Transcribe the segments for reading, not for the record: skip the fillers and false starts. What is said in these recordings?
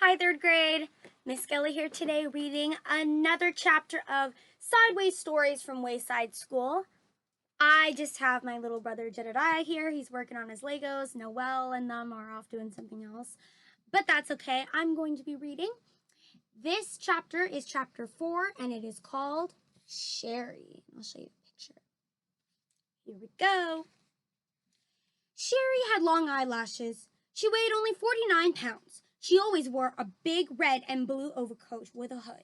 Hi, third grade. Miss Kelly here today reading another chapter of Sideways Stories from Wayside School. I just have my little brother Jedediah here. He's working on his Legos. Noelle and them are off doing something else. But that's okay. I'm going to be reading. This chapter is chapter 4, and it is called Sherry. I'll show you a picture. Here we go. Sherry had long eyelashes. She weighed only 49 pounds. She always wore a big red and blue overcoat with a hood.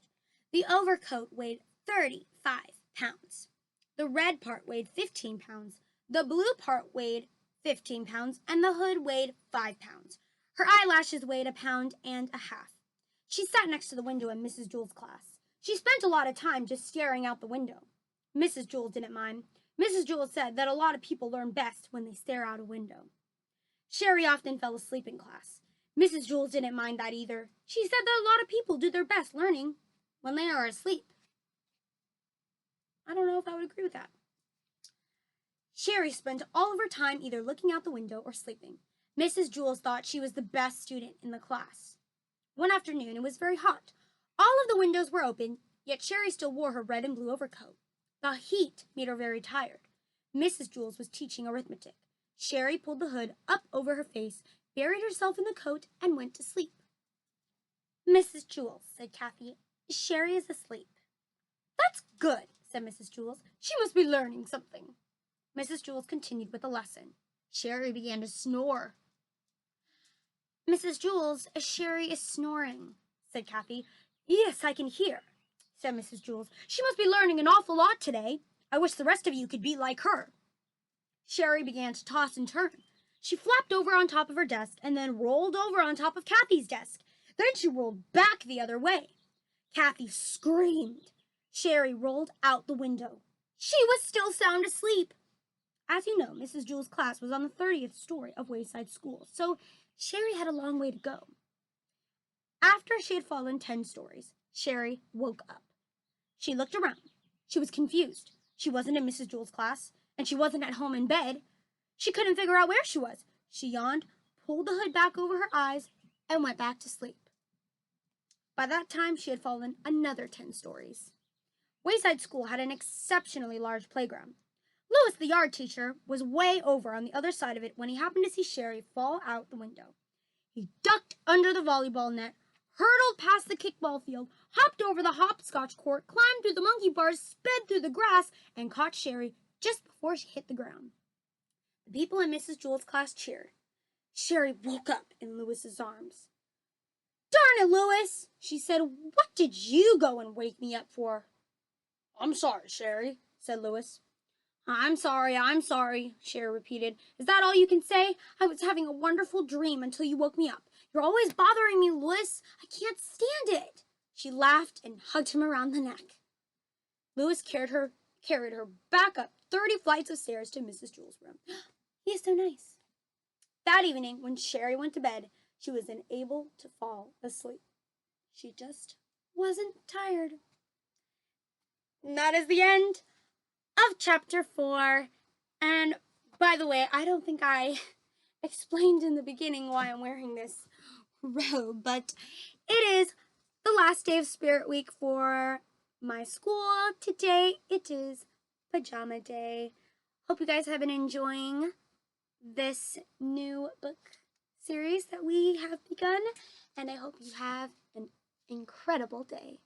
The overcoat weighed 35 pounds. The red part weighed 15 pounds. The blue part weighed 15 pounds, and the hood weighed 5 pounds. Her eyelashes weighed 1.5 pounds. She sat next to the window in Mrs. Jewell's class. She spent a lot of time just staring out the window. Mrs. Jewell didn't mind. Mrs. Jewell said that a lot of people learn best when they stare out a window. Sherry often fell asleep in class. Mrs. Jewell didn't mind that either. She said that a lot of people do their best learning when they are asleep. I don't know if I would agree with that. Sherry spent all of her time either looking out the window or sleeping. Mrs. Jewell thought she was the best student in the class. One afternoon, it was very hot. All of the windows were open, yet Sherry still wore her red and blue overcoat. The heat made her very tired. Mrs. Jewell was teaching arithmetic. Sherry pulled the hood up over her face, buried herself in the coat, and went to sleep. Mrs. Jewell, said Kathy, Sherry is asleep. That's good, said Mrs. Jewell. She must be learning something. Mrs. Jewell continued with the lesson. Sherry began to snore. Mrs. Jewell, Sherry is snoring, said Kathy. Yes, I can hear, said Mrs. Jewell. She must be learning an awful lot today. I wish the rest of you could be like her. Sherry began to toss and turn. She flapped over on top of her desk and then rolled over on top of Kathy's desk. Then she rolled back the other way. Kathy screamed. Sherry rolled out the window. She was still sound asleep. As you know, Mrs. Jewell's class was on the 30th story of Wayside School, so Sherry had a long way to go. After she had fallen 10 stories, Sherry woke up. She looked around. She was confused. She wasn't in Mrs. Jewell's class, and she wasn't at home in bed. She couldn't figure out where she was. She yawned, pulled the hood back over her eyes, and went back to sleep. By that time, she had fallen another 10 stories. Wayside School had an exceptionally large playground. Louis, the yard teacher, was way over on the other side of it when he happened to see Sherry fall out the window. He ducked under the volleyball net, hurtled past the kickball field, hopped over the hopscotch court, climbed through the monkey bars, sped through the grass, and caught Sherry just before she hit the ground. The people in Mrs. Jewell's class cheered. Sherry woke up in Louis's arms. Darn it, Louis, she said. What did you go and wake me up for? I'm sorry, Sherry, said Louis. I'm sorry, Sherry repeated. Is that all you can say? I was having a wonderful dream until you woke me up. You're always bothering me, Louis. I can't stand it. She laughed and hugged him around the neck. Louis carried her back up 30 flights of stairs to Mrs. Jewell's room. He is so nice. That evening, when Sherry went to bed, she was unable to fall asleep. She just wasn't tired. And that is the end of chapter 4. And by the way, I don't think I explained in the beginning why I'm wearing this robe, but it is the last day of Spirit Week for my school. Today it is pajama day. Hope you guys have been enjoying this new book series that we have begun, and I hope you have an incredible day.